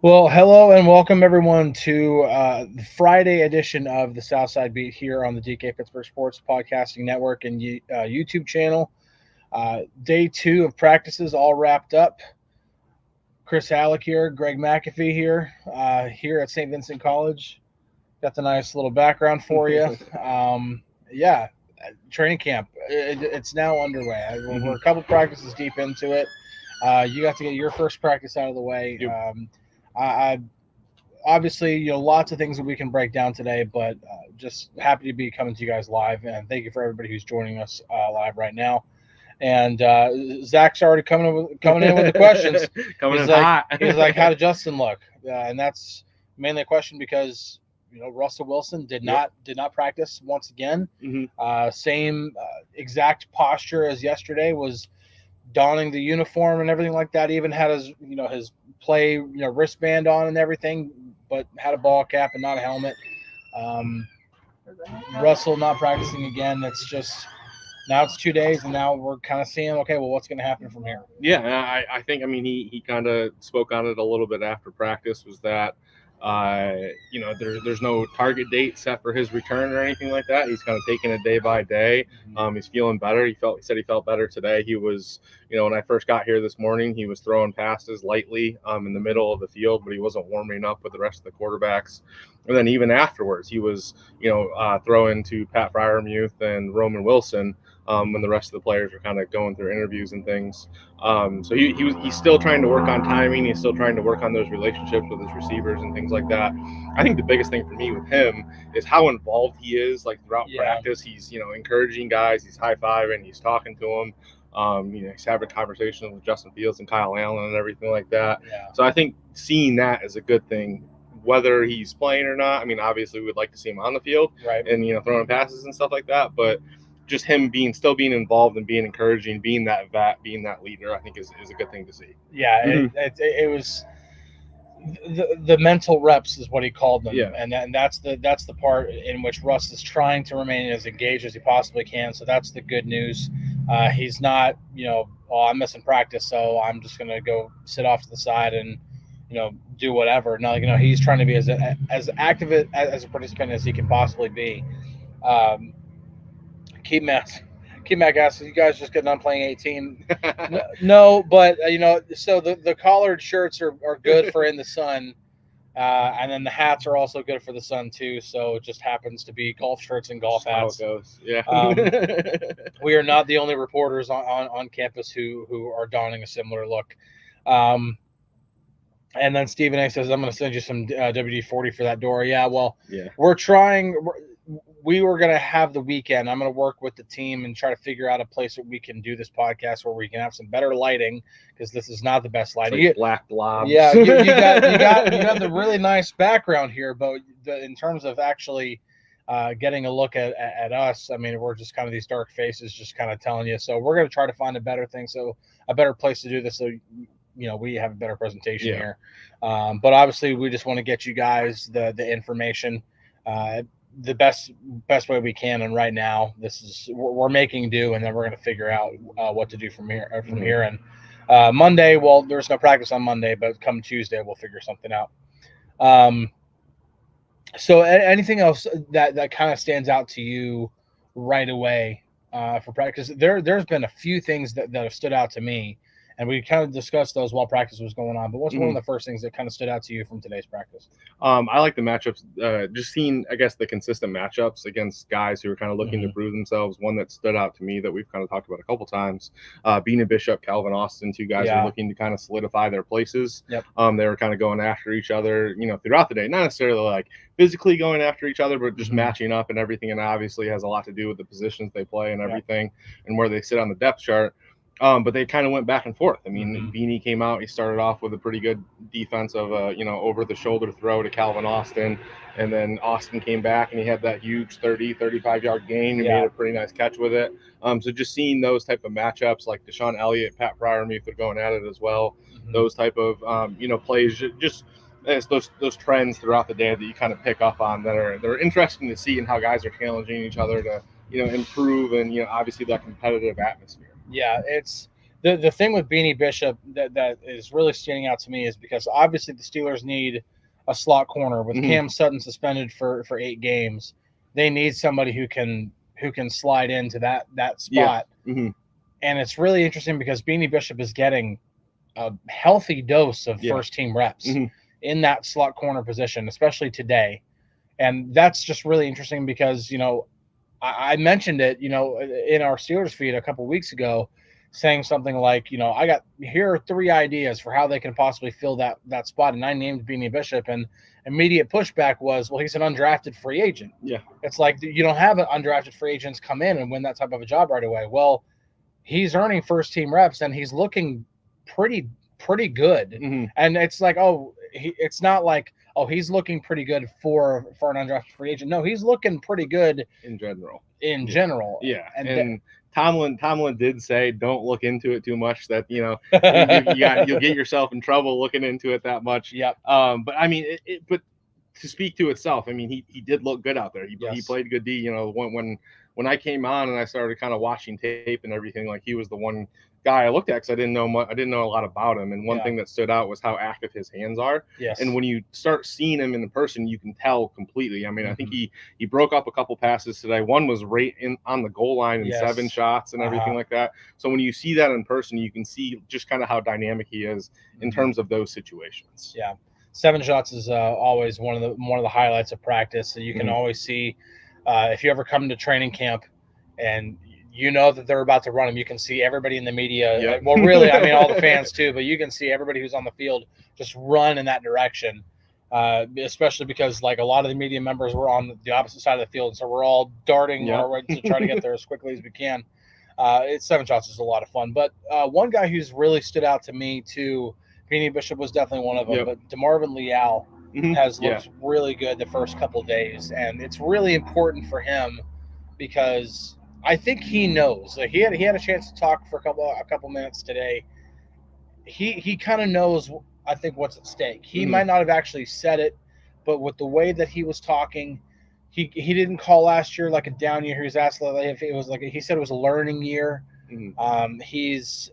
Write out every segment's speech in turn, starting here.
Well, hello and welcome everyone to the Friday edition of the Southside Beat here on the DK Pittsburgh Sports Podcasting Network and YouTube channel. Day two of practices all wrapped up. Chris Halicke here, Greg Macafee here at Saint Vincent College. Got the nice little background for you. Yeah, training camp. It's now underway. We're a couple practices deep into it. You got to get your first practice out of the way. Yep. I obviously, lots of things that we can break down today, but just happy to be coming to you guys live. And thank you for everybody who's joining us live right now. And Zach's already coming in with the questions. Coming he's in like, hot. He's like, how did Justin look? And that's mainly a question because Russell Wilson did not practice once again. Same exact posture as yesterday, was donning the uniform and everything like that. He even had his play wristband on and everything, but had a ball cap and not a helmet. Russell not practicing again. That's just now it's 2 days, and now we're kind of seeing, okay, well, what's going to happen from here? Yeah, I think, he kind of spoke on it a little bit after practice, was that, there's no target date set for his return or anything like that. He's kind of taking it day by day. He's feeling better. He said he felt better today. He was, when I first got here this morning, he was throwing passes lightly in the middle of the field, but he wasn't warming up with the rest of the quarterbacks. And then even afterwards, he was, throwing to Pat Fryermuth and Roman Wilson when the rest of the players were kind of going through interviews and things. So he's still trying to work on timing. He's still trying to work on those relationships with his receivers and things like that. I think the biggest thing for me with him is how involved he is, like throughout practice. He's, encouraging guys. He's high-fiving. He's talking to them. He's having conversations with Justin Fields and Kyle Allen and everything like that. Yeah. So I think seeing that is a good thing, whether he's playing or not. Obviously we'd like to see him on the field, right, and throwing passes and stuff like that, but just him still being involved and being encouraging, being that vet, being that leader, I think is a good thing to see. Yeah, it was the mental reps is what he called them, Yeah. and that's the part in which Russ is trying to remain as engaged as he possibly can. So that's the good news. He's not, I'm missing practice, so I'm just going to go sit off to the side and do whatever. No, he's trying to be as active as a participant as he can possibly be. Keep Mac asks, you guys just getting done playing 18? No, but so the collared shirts are good for in the sun, and then the hats are also good for the sun too. So it just happens to be golf shirts and golf hats. How it goes. Yeah. We are not the only reporters on campus who are donning a similar look. And then Stephen A says, I'm going to send you some WD-40 for that door. Yeah, well, we're trying. We were going to have the weekend. I'm going to work with the team and try to figure out a place that we can do this podcast where we can have some better lighting, because this is not the best lighting. Like black blobs. Yeah, you got the really nice background here, but in terms of actually getting a look at us, we're just kind of these dark faces just kind of telling you. So we're going to try to find a better thing, so a better place to do this, so we have a better presentation here. But obviously we just want to get you guys the information the best way we can, and right now we're making do, and then we're going to figure out what to do from here here. And Monday, well, there's no practice on Monday, but come Tuesday we'll figure something out. So anything else that kind of stands out to you right away for practice? There's been a few things that have stood out to me, and we kind of discussed those while practice was going on. But what's one of the first things that kind of stood out to you from today's practice? I like the matchups, just seeing, I guess, the consistent matchups against guys who are kind of looking to prove themselves. One that stood out to me that we've kind of talked about a couple times, Beanie Bishop, Calvin Austin, two guys who are looking to kind of solidify their places. Yep. They were kind of going after each other, throughout the day, not necessarily like physically going after each other, but just matching up and everything. And obviously has a lot to do with the positions they play and everything, and where they sit on the depth chart. But they kind of went back and forth. Beanie came out. He started off with a pretty good defense of over-the-shoulder throw to Calvin Austin. And then Austin came back, and he had that huge 30, 35-yard gain. He made a pretty nice catch with it. So just seeing those type of matchups, like Deshaun Elliott, Pat Fryermuth are going at it as well. Those type of, plays, just it's those trends throughout the day that you kind of pick up on they're interesting to see, and how guys are challenging each other to, improve, and, obviously that competitive atmosphere. Yeah, The thing with Beanie Bishop that is really standing out to me is because obviously the Steelers need a slot corner with Cam Sutton suspended for 8 games. They need somebody who can slide into that spot. Yeah. And it's really interesting because Beanie Bishop is getting a healthy dose of first team reps in that slot corner position, especially today. And that's just really interesting because, I mentioned it, in our Steelers feed a couple weeks ago, saying something like, here are 3 ideas for how they can possibly fill that spot. And I named Beanie Bishop, and immediate pushback was, well, he's an undrafted free agent. Yeah. It's like you don't have undrafted free agents come in and win that type of a job right away. Well, he's earning first team reps and he's looking pretty good. And it's like, it's not like, he's looking pretty good for an undrafted free agent. No, he's looking pretty good in general. Yeah. And Tomlin did say, don't look into it too much, that, you'll get yourself in trouble looking into it that much. Yep. But I mean, but to speak to itself, I mean, he did look good out there. He played good D, when I came on and I started kind of watching tape and everything, like he was the one guy I looked at because I didn't know a lot about him. And one thing that stood out was how active his hands are. Yes. And when you start seeing him in the person, you can tell completely. I mean, I think he broke up a couple passes today. One was right on the goal line in 7 shots and everything like that. So when you see that in person, you can see just kind of how dynamic he is in terms of those situations. Yeah. 7 shots is always one of the highlights of practice. So you can always see if you ever come to training camp and that they're about to run them, you can see everybody in the media. Yep. Well, really, I mean, all the fans too, but you can see everybody who's on the field just run in that direction, especially because like a lot of the media members were on the opposite side of the field. So we're all darting our way to try to get there as quickly as we can. 7 shots is a lot of fun. But one guy who's really stood out to me too, Beanie Bishop was definitely one of them, but DeMarvin Leal has looked really good the first couple of days. And it's really important for him because I think he knows. Like he had a chance to talk for a couple minutes today. He kind of knows, I think, what's at stake. He might not have actually said it, but with the way that he was talking, he didn't call last year like a down year. He was asked if it was he said it was a learning year. He's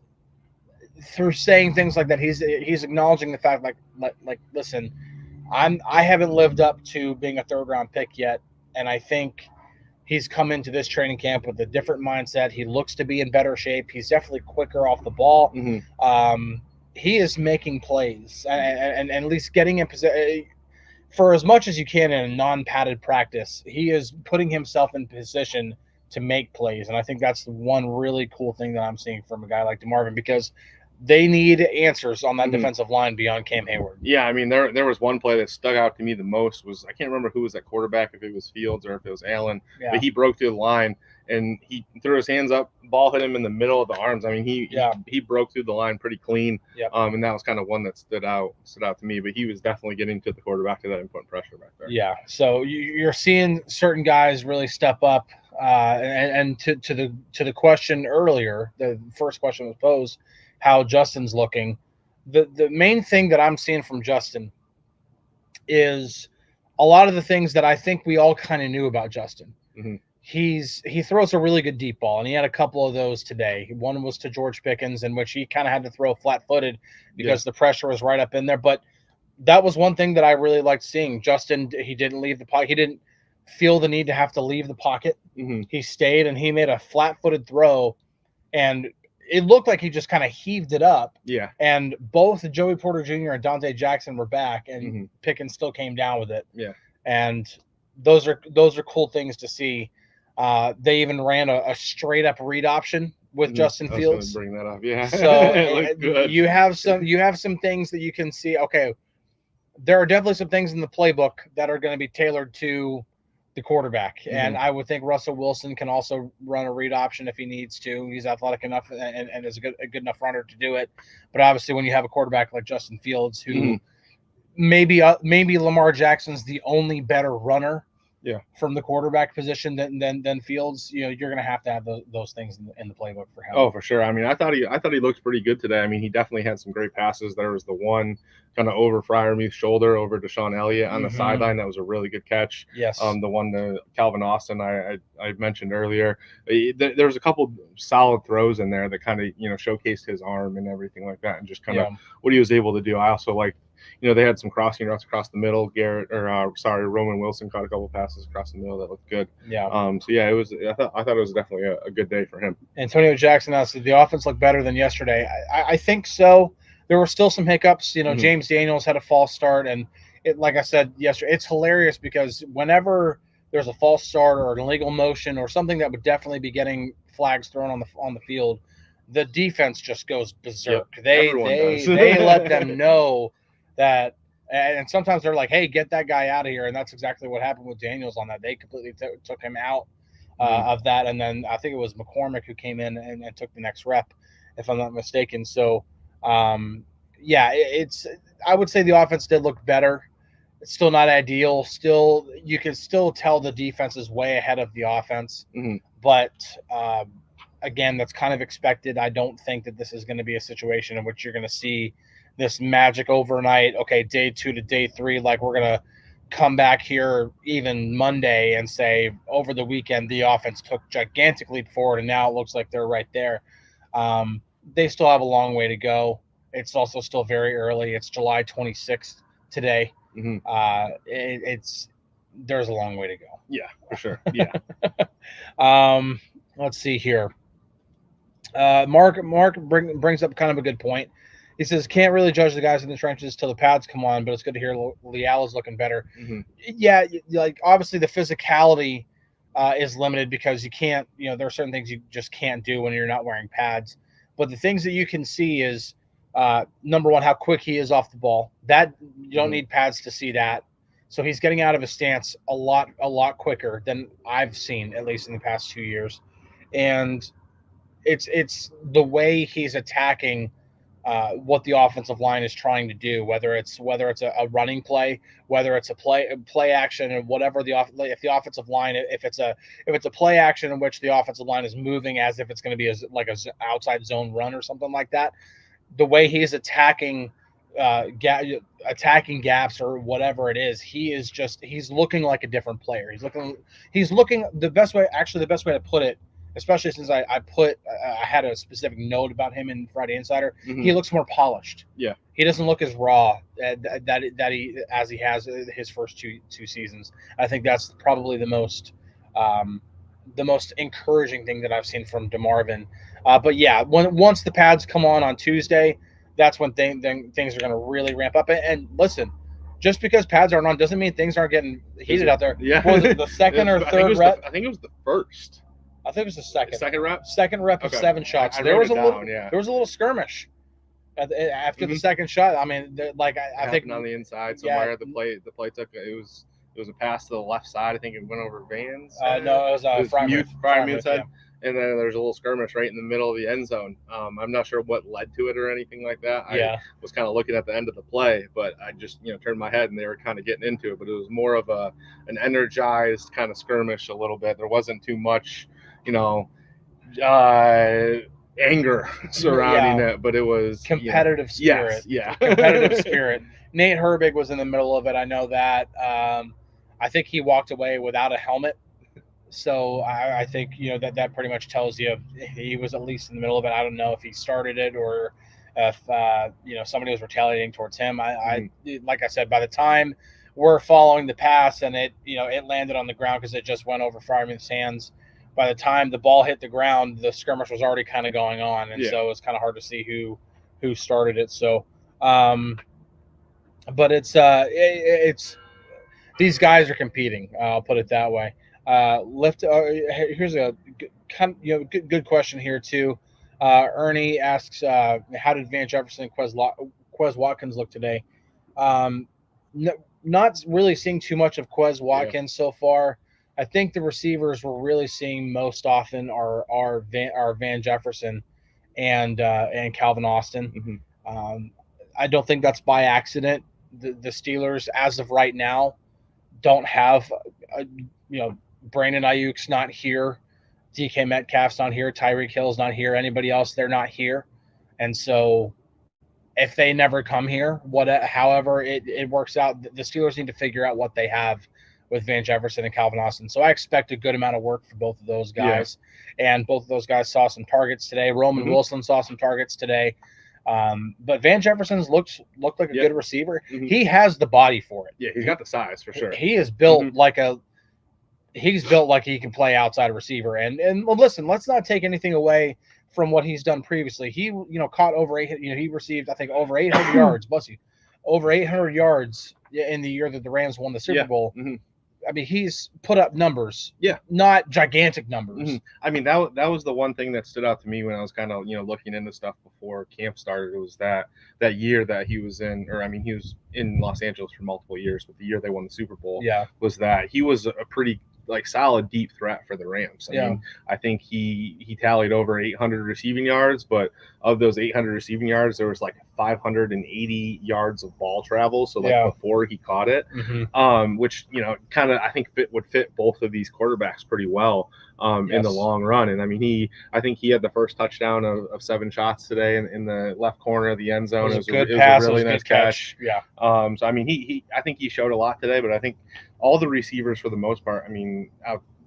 through saying things like that. He's acknowledging the fact like listen, I haven't lived up to being a 3rd round pick yet, and I think he's come into this training camp with a different mindset. He looks to be in better shape. He's definitely quicker off the ball. He is making plays and at least getting in position for as much as you can in a non-padded practice. He is putting himself in position to make plays. And I think that's the one really cool thing that I'm seeing from a guy like DeMarvin, because they need answers on that defensive line beyond Cam Hayward. Yeah, I mean, there was one play that stuck out to me the most was, I can't remember who was that quarterback, if it was Fields or if it was Allen, but he broke through the line and he threw his hands up, ball hit him in the middle of the arms. I mean, he broke through the line pretty clean. And that was kind of one that stood out to me, but he was definitely getting to the quarterback to that and putting pressure back there. Yeah, so you're seeing certain guys really step up. And to the question earlier, the first question was posed, how Justin's looking. The main thing that I'm seeing from Justin is a lot of the things that I think we all kind of knew about Justin. He throws a really good deep ball, and he had a couple of those today. One was to George Pickens, in which he kind of had to throw flat-footed because the pressure was right up in there. But that was one thing that I really liked seeing. Justin, he didn't leave the pocket. He didn't feel the need to have to leave the pocket. He stayed, and he made a flat-footed throw, and it looked like he just kind of heaved it up. And both Joey Porter Jr. and Dante Jackson were back, and Pickens still came down with it. And those are cool things to see. They even ran a straight up read option with Justin Fields. I was gonna bring that up. So you have some things that you can see. Okay, there are definitely some things in the playbook that are going to be tailored to the quarterback. And I would think Russell Wilson can also run a read option if he needs to. He's athletic enough and is a good enough runner to do it. But obviously when you have a quarterback like Justin Fields, who maybe Lamar Jackson's the only better runner from the quarterback position than Fields, you're going to have those things in the playbook for him. Oh, for sure. I mean, I thought he looked pretty good today. I mean, he definitely had some great passes. There was the one kind of over Freiermuth's shoulder over Deshaun Elliott on the sideline. That was a really good catch. Yes. The one to Calvin Austin I mentioned earlier. There was a couple solid throws in there that kind of showcased his arm and everything like that, and just kind of what he was able to do. I also like. They had some crossing routes across the middle. Roman Wilson caught a couple passes across the middle that looked good. Yeah. So yeah, it was. I thought it was definitely a good day for him. Antonio Jackson asked, "Did the offense look better than yesterday?" I think so. There were still some hiccups. James Daniels had a false start, and like I said yesterday, it's hilarious because whenever there's a false start or an illegal motion or something that would definitely be getting flags thrown on the field, the defense just goes berserk. Yep, they let them know that, and sometimes they're like, "Hey, get that guy out of here," and that's exactly what happened with Daniels on that. They completely took him out of that, and then I think it was McCormick who came in and took the next rep, if I'm not mistaken. So, it's I would say the offense did look better. It's still not ideal. Still, you can still tell the defense is way ahead of the offense, but again, that's kind of expected. I don't think that this is going to be a situation in which you're going to see this magic overnight. Okay, day 2 to day 3, like we're going to come back here even Monday and say over the weekend the offense took gigantic leap forward and now it looks like they're right there. They still have a long way to go. It's also still very early. It's July 26th today. There's a long way to go. Yeah, for sure. Yeah. Let's see here. Mark brings up kind of a good point. He says, can't really judge the guys in the trenches till the pads come on, but it's good to hear Leal is looking better. Yeah, like obviously the physicality is limited because you can't, there are certain things you just can't do when you're not wearing pads. But the things that you can see is, number one, how quick he is off the ball. That you don't need pads to see that. So he's getting out of his stance a lot quicker than I've seen, at least in the past 2 years. And it's the way he's attacking what the offensive line is trying to do, whether it's a running play, whether it's a play action, and whatever if the offensive line, if it's a play action in which the offensive line is moving as if it's going to be like a outside zone run or something like that, the way he's attacking gaps or whatever it is, he's looking like a different player. He's looking the best way to put it, especially since I had a specific note about him in Friday Insider. He looks more polished. Yeah, he doesn't look as raw as he has his first two seasons. I think that's probably the most encouraging thing that I've seen from DeMarvin. But yeah, once the pads come on Tuesday, that's when things are going to really ramp up. And listen, just because pads aren't on doesn't mean things aren't getting heated out there. Yeah, was it the second or third rep? I think it was the first. I think it was the second. Second rep? Second rep of 7 shots. There was a little skirmish after the second shot. I mean, I think on the inside somewhere. The play took it was a pass to the left side. I think it went over Van's. No, it was Freiermuth's head. And then there's a little skirmish right in the middle of the end zone. I'm not sure what led to it or anything like that. I was kind of looking at the end of the play, but I just turned my head and they were kind of getting into it. But it was more of an energized kind of skirmish a little bit. There wasn't too much, anger surrounding it, but it was competitive spirit. Yes, competitive spirit. Nate Herbig was in the middle of it. I know that. I think he walked away without a helmet. So I think, that pretty much tells you he was at least in the middle of it. I don't know if he started it or if, somebody was retaliating towards him. Like I said, by the time we're following the pass and it landed on the ground because it just went over Freiermuth's hands, by the time the ball hit the ground, the skirmish was already kind of going on. And so it's kind of hard to see who started it. So, but it's these guys are competing. I'll put it that way. Here's a good question here too. Ernie asks, how did Van Jefferson and Quez Watkins look today? Not really seeing too much of Quez Watkins so far. I think the receivers we're really seeing most often are Van Jefferson and Calvin Austin. I don't think that's by accident. The Steelers, as of right now, don't have Brandon Ayuk's not here. DK Metcalf's not here. Tyreek Hill's not here. Anybody else, they're not here. And so if they never come here, however it works out, the Steelers need to figure out what they have with Van Jefferson and Calvin Austin. So I expect a good amount of work for both of those guys. Yeah. And both of those guys saw some targets today. Roman Wilson saw some targets today. But Van Jefferson's looked like a good receiver. He has the body for it. Yeah, he's got the size for sure. He is built he's built like he can play outside receiver. And listen, let's not take anything away from what he's done previously. He, caught over 8, he received, I think, over 800 yards, bless you, over 800 yards in the year that the Rams won the Super Bowl. I mean, he's put up numbers, not gigantic numbers. I mean, that was the one thing that stood out to me when I was kind of, looking into stuff before camp started. It was that year that he was in, he was in Los Angeles for multiple years, but the year they won the Super Bowl was that he was a pretty solid deep threat for the Rams. I mean, I think he tallied over 800 receiving yards, but of those 800 receiving yards, there was 580 yards of ball travel. So before he caught it, which, kind of, I think would fit both of these quarterbacks pretty well in the long run. And I think he had the first touchdown of 7 shots today in the left corner of the end zone. It was a really nice catch. Yeah. So, I think he showed a lot today, but I think all the receivers for the most part,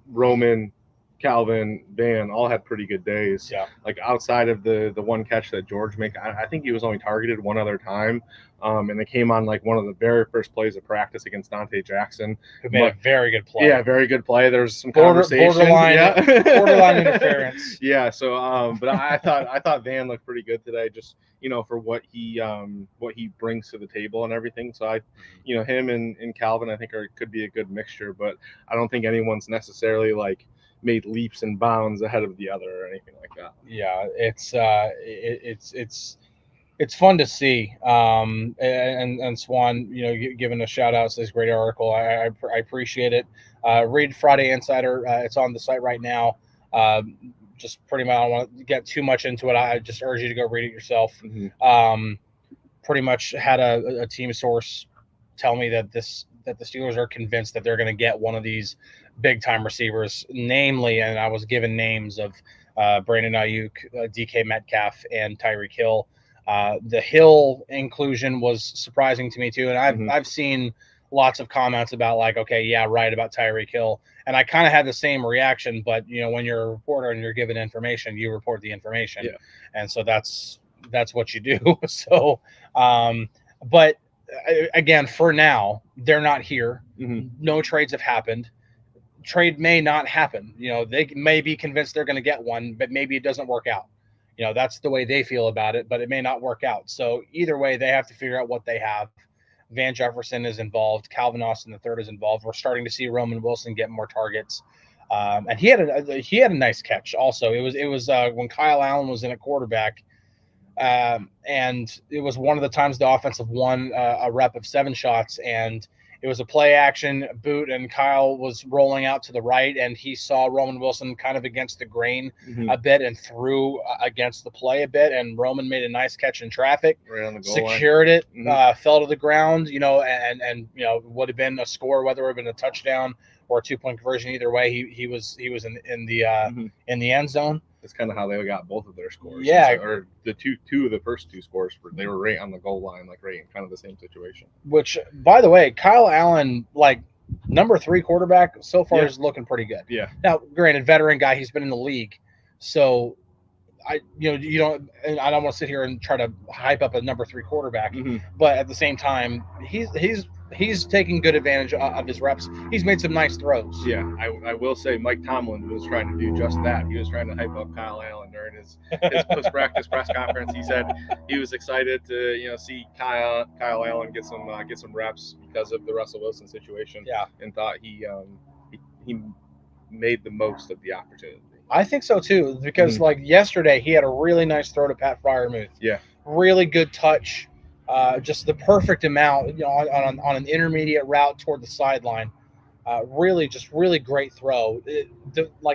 Roman, Calvin, Van all had pretty good days. Yeah. Outside of the one catch that George made, I think he was only targeted one other time. And it came on one of the very first plays of practice against Dante Jackson. Who made a very good play. Yeah, very good play. There's some conversation. Borderline interference. Yeah. So, but I thought Van looked pretty good today, just, for what he brings to the table and everything. So him and Calvin, I think could be a good mixture, but I don't think anyone's necessarily made leaps and bounds ahead of the other or anything like that. Yeah, it's fun to see. And Swan, giving a shout out to this great article. I appreciate it. Read Friday Insider. It's on the site right now. Just pretty much, I don't want to get too much into it. I just urge you to go read it yourself. Pretty much had a team source tell me that the Steelers are convinced that they're going to get one of these big time receivers, namely, and I was given names of Brandon Ayuk, DK Metcalf, and Tyreek Hill. The Hill inclusion was surprising to me too, and I've seen lots of comments about okay, yeah, right about Tyreek Hill, and I kind of had the same reaction. But when you're a reporter and you're given information, you report the information, and so that's what you do. So, but again, for now, they're not here. No trades have happened. Trade may not happen. They may be convinced they're going to get one, but maybe it doesn't work out. That's the way they feel about it, but it may not work out. So either way, they have to figure out what they have. Van Jefferson is involved. Calvin Austin III is involved. We're starting to see Roman Wilson get more targets. And he had a nice catch also. It was when Kyle Allen was in at quarterback. And it was one of the times the offensive won a rep of 7 shots, and it was a play action boot, and Kyle was rolling out to the right, and he saw Roman Wilson kind of against the grain a bit and threw against the play a bit, and Roman made a nice catch in traffic, right on the goal secured line. It, fell to the ground, and would have been a score, whether it would have been a touchdown or a 2-point conversion. Either way, he was in the end zone. That's kind of how they got both of their scores. Yeah. Or the two of the first 2 scores, they were right on the goal line, right in kind of the same situation. Which, by the way, Kyle Allen, number 3 quarterback so far is looking pretty good. Yeah. Now, granted, veteran guy, he's been in the league, so I don't want to sit here and try to hype up a number 3 quarterback, but at the same time, he's taking good advantage of his reps. He's made some nice throws. Yeah, I will say Mike Tomlin was trying to do just that. He was trying to hype up Kyle Allen during his post-practice press conference. He said he was excited to see Kyle Allen get some reps because of the Russell Wilson situation. Yeah, and thought he made the most of the opportunity. I think so too, because yesterday he had a really nice throw to Pat Freiermuth. Yeah, really good touch. Just the perfect amount, on an intermediate route toward the sideline. Really great throw.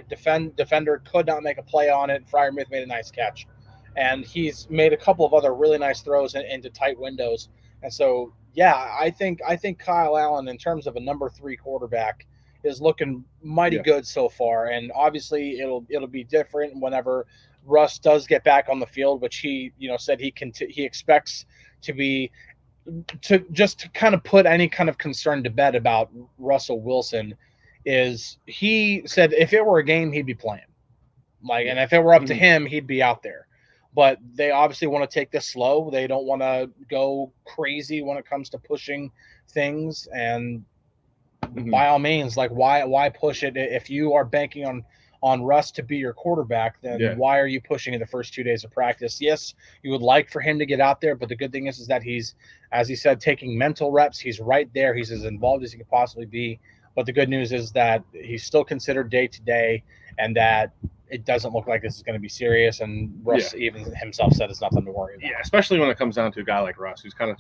Defender could not make a play on it. Freiermuth made a nice catch, and he's made a couple of other really nice throws into tight windows. And so, yeah, I think Kyle Allen, in terms of a number 3 quarterback, is looking mighty good so far. And obviously it'll be different whenever Russ does get back on the field, which he said he expects to kind of put any kind of concern to bed about Russell Wilson. Is he said if it were a game he'd be playing, and if it were up to him he'd be out there. But they obviously want to take this slow. They don't want to go crazy when it comes to pushing things. And by all means, why push it? If you are banking on Russ to be your quarterback, then why are you pushing in the first 2 days of practice? Yes, you would like for him to get out there, but the good thing is that he's, as he said, taking mental reps. He's right there. He's as involved as he could possibly be. But the good news is that he's still considered day to day, and that it doesn't look like this is going to be serious. And Russ even himself said it's nothing to worry about. Yeah, especially when it comes down to a guy like Russ, who's kind of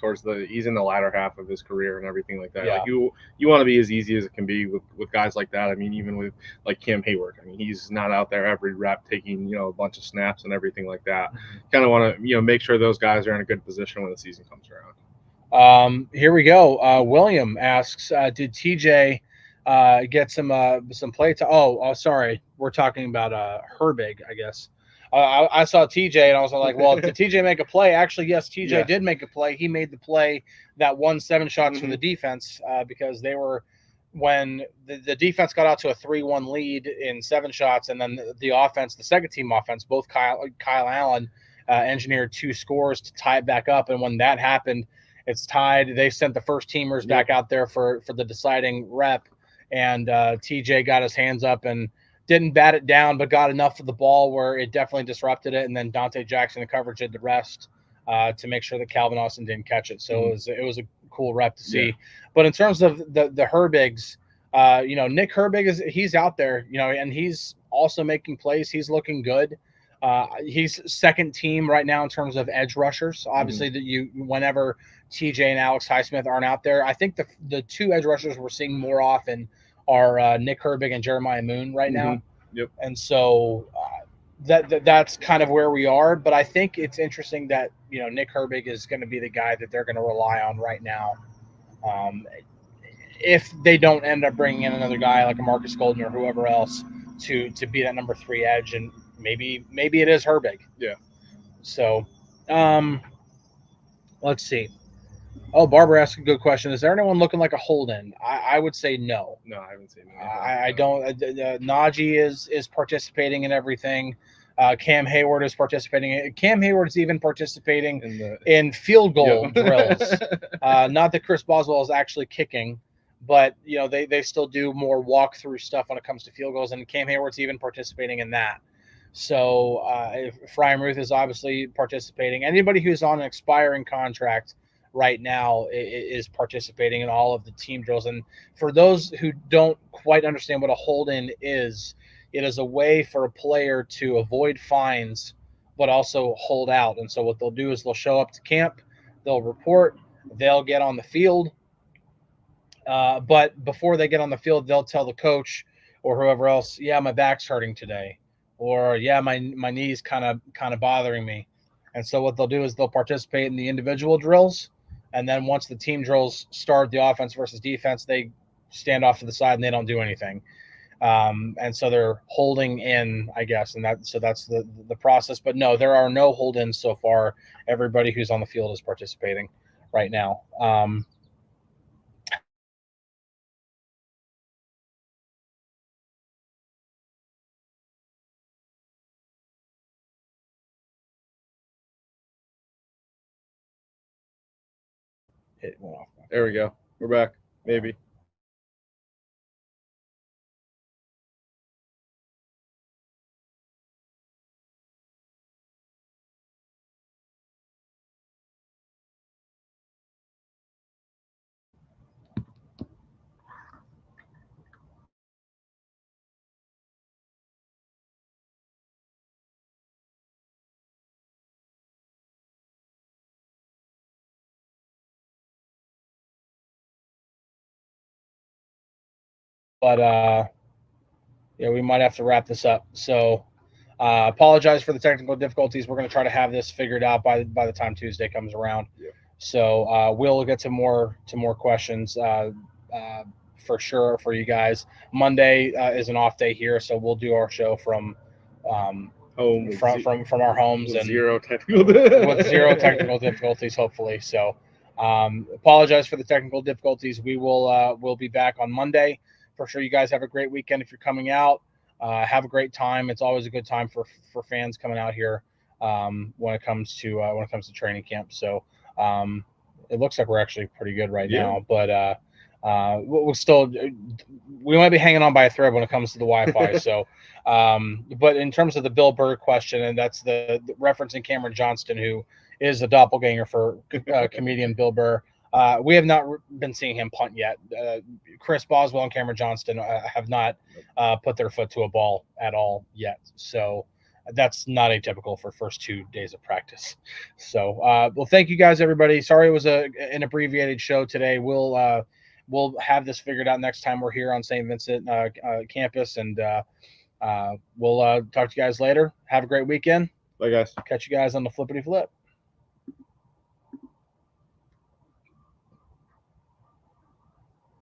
he's in the latter half of his career and everything like that. Yeah. Like you want to be as easy as it can be with guys like that. I mean, even with like Cam Hayward, I mean, he's not out there every rep taking, a bunch of snaps and everything like that. Kind of want to, make sure those guys are in a good position when the season comes around. Here we go. William asks, did TJ get some play time? Oh, sorry. We're talking about Herbig, I guess. I saw TJ and I was like, well, did TJ make a play? Actually, yes, TJ did make a play. He made the play that won 7 shots for the defense because they were when the defense got out to a 3-1 lead in 7 shots, and then the offense, the second team offense, both Kyle Allen engineered 2 scores to tie it back up. And when that happened, it's tied. They sent the first teamers back out there for the deciding rep. And TJ got his hands up and didn't bat it down, but got enough of the ball where it definitely disrupted it. And then Dante Jackson, the coverage, did the rest to make sure that Calvin Austin didn't catch it. So it was a cool rep to see. Yeah. But in terms of the Herbigs, Nick Herbig he's out there, and he's also making plays. He's looking good. He's second team right now in terms of edge rushers. Obviously, whenever TJ and Alex Highsmith aren't out there, I think the 2 edge rushers we're seeing more often are Nick Herbig and Jeremiah Moon right now. Yep. And so that's kind of where we are. But I think it's interesting that Nick Herbig is going to be the guy that they're going to rely on right now. If they don't end up bringing in another guy like a Marcus Golden or whoever else to be that number 3 edge, and maybe it is Herbig. Yeah. So, let's see. Oh, Barbara asked a good question. Is there anyone looking like a hold-in? I would say no. No, I haven't seen that. I don't. Najee is participating in everything. Cam Hayward is participating. Cam Hayward is even participating in field goal drills. Not that Chris Boswell is actually kicking, but they still do more walkthrough stuff when it comes to field goals, and Cam Hayward's even participating in that. So Fryam Ruth is obviously participating. Anybody who's on an expiring contract right now is participating in all of the team drills. And for those who don't quite understand what a hold-in is, it is a way for a player to avoid fines but also hold out. And so what they'll do is they'll show up to camp, they'll report, they'll get on the field, but before they get on the field, they'll tell the coach or whoever else, yeah, my back's hurting today, or yeah, my knee's kind of bothering me. And so what they'll do is they'll participate in the individual drills. And then once the team drills start, the offense versus defense, they stand off to the side and they don't do anything. And so they're holding in, I guess, and that's the process. But no, there are no hold-ins so far. Everybody who's on the field is participating right now. It went off. There we go. We're back. Maybe. But yeah, we might have to wrap this up. So apologize for the technical difficulties. We're going to try to have this figured out by the time Tuesday comes around. Yeah. So we'll get to more questions. for sure for you guys. Monday is an off day here, so we'll do our show from home from our homes with and zero technical with zero technical difficulties, hopefully. So apologize for the technical difficulties. We'll be back on Monday for sure. You guys have a great weekend if you're coming out. Have a great time. It's always a good time for fans coming out here when it comes to training camp. So it looks like we're actually pretty good right now, but we might be hanging on by a thread when it comes to the Wi-Fi. So, but in terms of the Bill Burr question, and that's the referencing Cameron Johnston, who is a doppelganger for comedian Bill Burr. We have not been seeing him punt yet. Chris Boswell and Cameron Johnston have not put their foot to a ball at all yet. So that's not atypical for first 2 days of practice. So, well, thank you guys, everybody. Sorry it was an abbreviated show today. We'll have this figured out next time we're here on Saint Vincent campus, and we'll talk to you guys later. Have a great weekend. Bye, guys. Catch you guys on the flippity flip.